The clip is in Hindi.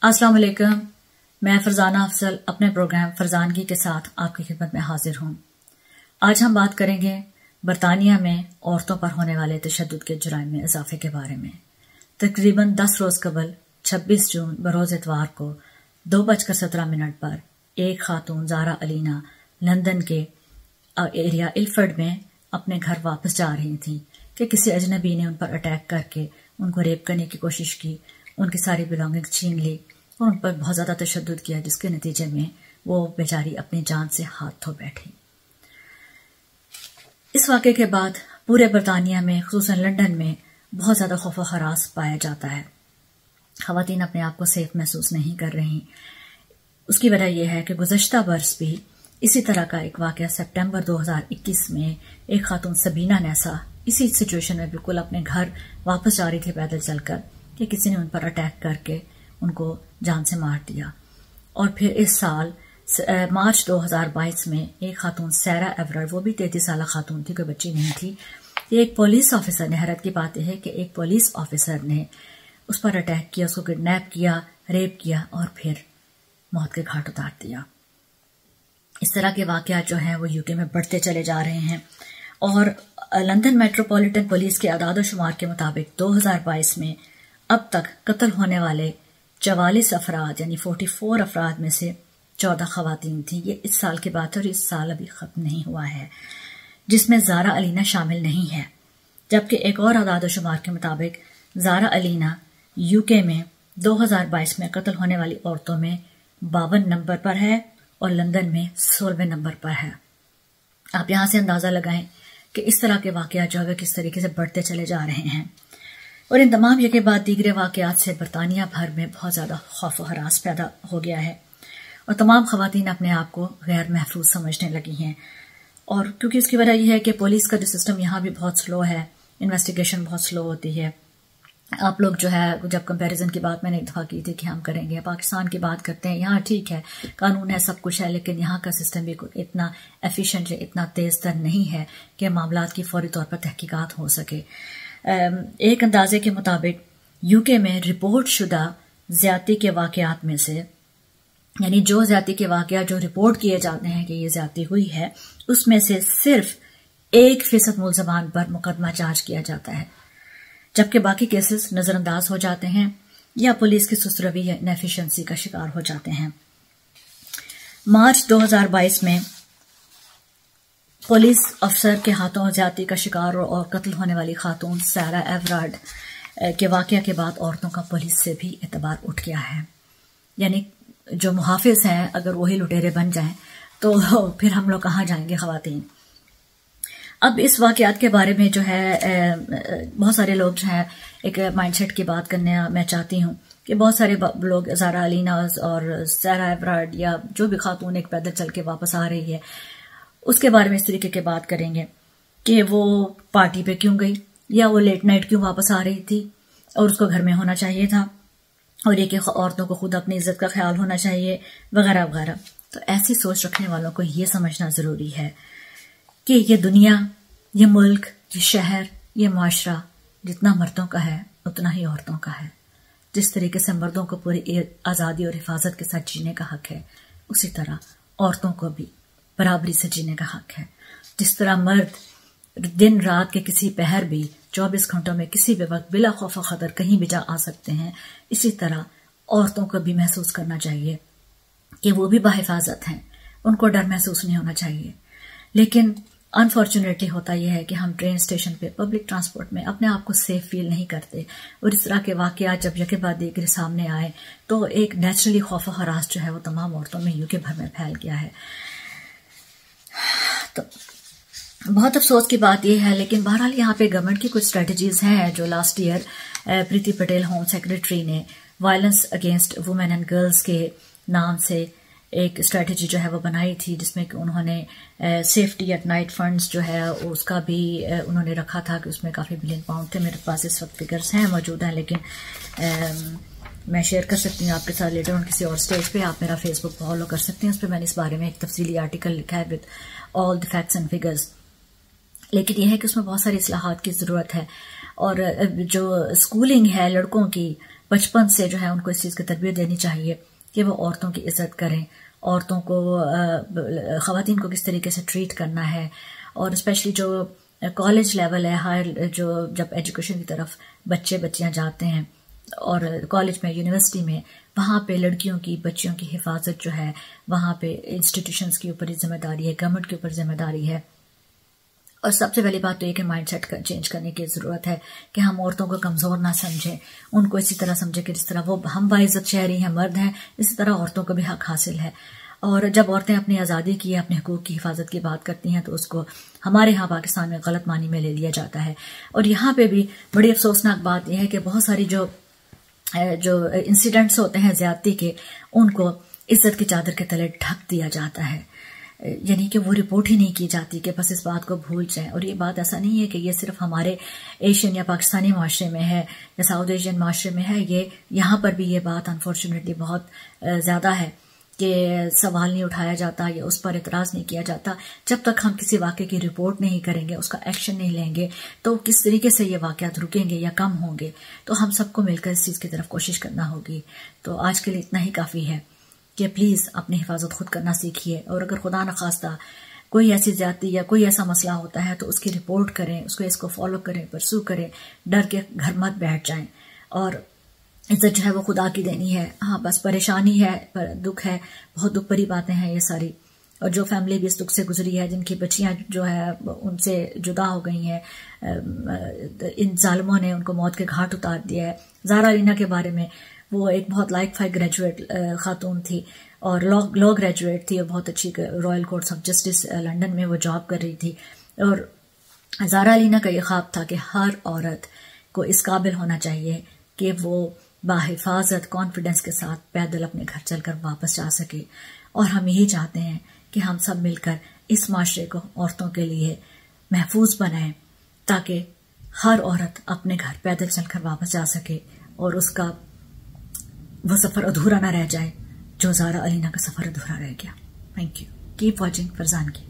अस्सलाम वालेकुम। मैं फरजाना अफजल अपने प्रोग्राम फरजानगी के साथ आपकी खिदमत में हाजिर हूँ। आज हम बात करेंगे बरतानिया में औरतों पर होने वाले तशद्दुद के जुराइम में इजाफे के बारे में। तकरीबन 10 रोज कबल 26 जून बरोज इतवार को 2:17 पर एक खातून ज़ारा अलीना लंदन के एरिया इल्फर्ड में अपने घर वापस जा रही थी कि किसी अजनबी ने उन पर अटैक करके उनको रेप करने की कोशिश की, उनकी सारी बिलोंगिंग छीन ली और उन पर बहुत ज्यादा तशद्दुद किया, जिसके नतीजे में वो बेचारी अपनी जान से हाथ धो बैठी। इस वाक़े के बाद पूरे बरतानिया में, खुसूसन लंदन में बहुत ज्यादा खौफ व हरास पाया जाता है। खवातीन अपने आप को सेफ महसूस नहीं कर रही। उसकी वजह यह है कि गुज़श्ता बरस भी इसी तरह का एक वाक़या सितंबर 2021 में एक खातून सबीना नेसा इसी सिचुएशन में बिल्कुल अपने घर वापस जा रही थी पैदल चलकर कि किसी ने उन पर अटैक करके उनको जान से मार दिया। और फिर इस साल मार्च 2022 में एक खातून सैरा एवरार्ड, वो भी 33 साल खातून थी, कोई बच्ची नहीं थी। ये एक पुलिस ऑफिसर ने, हैरत की बात यह है कि एक पुलिस ऑफिसर ने उस पर अटैक किया, उसको किडनैप किया, रेप किया और फिर मौत के घाट उतार दिया। इस तरह के वाकयात जो हैं वो यूके में बढ़ते चले जा रहे हैं। और लंदन मेट्रोपॉलिटन पुलिस के आदाद शुमार के मुताबिक 2022 में अब तक कत्ल होने वाले 44 अफराद यानी 44 अफराद में से 14 खवातीन थी। ये इस साल की बात है और इस साल अभी खत्म नहीं हुआ है, जिसमें ज़ारा अलीना शामिल नहीं है। जबकि एक और आदाद शुमार के मुताबिक ज़ारा अलीना यूके में 2022 में कत्ल होने वाली औरतों में 52 नंबर पर है और लंदन में 16वें नंबर पर है। आप यहां से अंदाजा लगाएं कि इस तरह के वाकयात जो है किस तरीके से बढ़ते चले जा रहे हैं। और इन तमाम के बाद दीगरे वाकयात से बरतानिया भर में बहुत ज्यादा खौफ व हरास पैदा हो गया है और तमाम खवातीन अपने आप को गैर महफूज समझने लगी हैं। और क्योंकि इसकी वजह यह है कि पुलिस का जो सिस्टम यहाँ भी बहुत स्लो है, इन्वेस्टिगेशन बहुत स्लो होती है। आप लोग जो है, जब कंपैरिजन की बात मैंने एक दफा की थी कि हम करेंगे, पाकिस्तान की बात करते हैं, यहाँ ठीक है, कानून है, सब कुछ है, लेकिन यहाँ का सिस्टम भी इतना एफिशिएंट, इतना तेज तर नहीं है कि मामलात की फौरी तौर पर तहकीकात हो सके। एक अंदाजे के मुताबिक यूके में रिपोर्ट शुदा ज्यादती के वाकयात में से, यानी जो ज्यादती के वाकयात जो रिपोर्ट किए जाते हैं कि ये ज्यादती हुई है, उसमें से सिर्फ 1% मुल्ज़मान पर मुकदमा चार्ज किया जाता है, जबकि बाकी केसेस नजरअंदाज हो जाते हैं या पुलिस की सुस्त रवि या इनएफिशिएंसी का शिकार हो जाते हैं। मार्च 2022 में पुलिस अफसर के हाथों ज्यादती का शिकार और कत्ल होने वाली खातून सैरा एवरार्ड के वाकया के बाद औरतों का पुलिस से भी एतबार उठ गया है। यानी जो मुहाफिज हैं, अगर वही लुटेरे बन जाएं तो फिर हम लोग कहाँ जाएंगे खवातीन। अब इस वाकयात के बारे में जो है बहुत सारे लोग जो है एक माइंडसेट की बात करने मैं चाहती हूँ कि बहुत सारे लोग ज़ारा अलीना और सैरा एवरार्ड या जो भी खातून एक पैदल चल के वापस आ रही है उसके बारे में इस तरीके की बात करेंगे कि वो पार्टी पे क्यों गई या वो लेट नाइट क्यों वापस आ रही थी और उसको घर में होना चाहिए था और ये कि औरतों को खुद अपनी इज्जत का ख्याल होना चाहिए वगैरह वगैरह। तो ऐसी सोच रखने वालों को ये समझना जरूरी है कि ये दुनिया, ये मुल्क, ये शहर, ये मुआशरा जितना मर्दों का है उतना ही औरतों का है। जिस तरीके से मर्दों को पूरी आज़ादी और हिफाजत के साथ जीने का हक है, उसी तरह औरतों को भी बराबरी से जीने का हक है। जिस तरह मर्द दिन रात के किसी पहर भी 24 घंटों में किसी भी वक्त बिला खौफ खतर कहीं भी जा आ सकते हैं, इसी तरह औरतों को भी महसूस करना चाहिए कि वो भी बाहिफाजत हैं, उनको डर महसूस नहीं होना चाहिए। लेकिन अनफॉर्चुनेटली होता यह है कि हम ट्रेन स्टेशन पे, पब्लिक ट्रांसपोर्ट में अपने आप को सेफ फील नहीं करते और इस तरह के वाकयात जब यके बाद दीगरे सामने आए तो एक नेचुरली खौफ हरास जो है वो तमाम औरतों में यूके भर में फैल गया है। तो बहुत अफसोस की बात यह है, लेकिन बहरहाल यहाँ पे गवर्नमेंट की कुछ स्ट्रेटजीज हैं जो लास्ट ईयर प्रीति पटेल होम सेक्रेटरी ने violence against women and girls के नाम से एक स्ट्रेटजी जो है वो बनाई थी, जिसमें कि उन्होंने सेफ्टी एट नाइट फंड्स जो है उसका भी उन्होंने रखा था कि उसमें काफ़ी बिलियन पाउंड थे। मेरे पास इस वक्त फिगर्स हैं मौजूद हैं, लेकिन मैं शेयर कर सकती हूँ आपके साथ लेटर ऑन किसी और स्टेज पे। आप मेरा फेसबुक फॉलो कर सकते हैं, उस पर मैंने इस बारे में एक तफसीली आर्टिकल लिखा है with all the facts and figures. लेकिन यह है कि उसमें बहुत सारी इस्लाहात की ज़रूरत है और जो स्कूलिंग है लड़कों की, बचपन से जो है उनको इस चीज़ की तरबियत देनी चाहिए कि वो औरतों की इज्जत करें, औरतों को, ख़वातीन को किस तरीके से ट्रीट करना है। और स्पेशली जो कॉलेज लेवल है, हायर जो जब एजुकेशन की तरफ बच्चे बच्चियां जाते हैं और कॉलेज में, यूनिवर्सिटी में, वहाँ पे लड़कियों की, बच्चियों की हिफाजत जो है वहाँ पे इंस्टीट्यूशंस के ऊपर जिम्मेदारी है, गवर्नमेंट के ऊपर जिम्मेदारी है। और सबसे पहली बात तो ये कि माइंडसेट चेंज करने की ज़रूरत है कि हम औरतों को कमज़ोर ना समझें, उनको इसी तरह समझें कि जिस तरह वो हम बाइज़्ज़त शहरी हैं, मर्द हैं, इसी तरह औरतों को भी हक हासिल है। और जब औरतें अपनी आज़ादी की, अपने हुकूक की हिफाजत की बात करती हैं तो उसको हमारे यहाँ पाकिस्तान में गलत मानी में ले लिया जाता है। और यहाँ पे भी बड़ी अफसोसनाक बात यह है कि बहुत सारी जो इंसिडेंट्स होते हैं ज्यादती के, उनको इज्जत की चादर के तले ढक दिया जाता है, यानी कि वो रिपोर्ट ही नहीं की जाती कि बस इस बात को भूल जाएं। और ये बात ऐसा नहीं है कि ये सिर्फ हमारे एशियन या पाकिस्तानी माशरे में है या साउथ एशियन माशरे में है, ये यहाँ पर भी ये बात अनफॉर्चुनेटली बहुत ज़्यादा है कि सवाल नहीं उठाया जाता या उस पर इतराज़ नहीं किया जाता। जब तक हम किसी वाक़े की रिपोर्ट नहीं करेंगे, उसका एक्शन नहीं लेंगे, तो किस तरीके से ये वाक़यात रुकेंगे या कम होंगे। तो हम सबको मिलकर इस चीज़ की तरफ कोशिश करना होगी। तो आज के लिए इतना ही काफ़ी है कि प्लीज़ अपनी हिफाजत खुद करना सीखिए। और अगर खुदा न खास्ता कोई ऐसी ज्यादती या कोई ऐसा मसला होता है तो उसकी रिपोर्ट करें, इसको फॉलो करें, परसू करें, डर के घर मत बैठ जाएं। और इज्जत जो है वो खुदा की देनी है। हाँ, बस परेशानी है, पर दुख है, बहुत दुख भरी बातें हैं ये सारी। और जो फैमिली भी इस दुख से गुजरी है, जिनकी बच्चियां जो है उनसे जुदा हो गई हैं, इन जालिमों ने उनको मौत के घाट उतार दिया है। ज़ारा अलीना के बारे में, वो एक बहुत लाइक फाइक ग्रेजुएट खातून थी और लॉ ग्रेजुएट थी और बहुत अच्छी royal courts of justice London में वो जॉब कर रही थी। और ज़ारा अलीना का ये ख्वाब था कि हर औरत को इस काबिल होना चाहिए कि वो बाहिफाजत कॉन्फिडेंस के साथ पैदल अपने घर चलकर वापस जा सके। और हम यही चाहते हैं कि हम सब मिलकर इस माशरे को औरतों के लिए महफूज बनाएं ताकि हर औरत अपने घर पैदल चलकर वापस जा सके और उसका वो सफ़र अधूरा ना रह जाए जो ज़ारा अलीना का सफ़र अधूरा रह गया। Thank you. Keep watching Farzan की।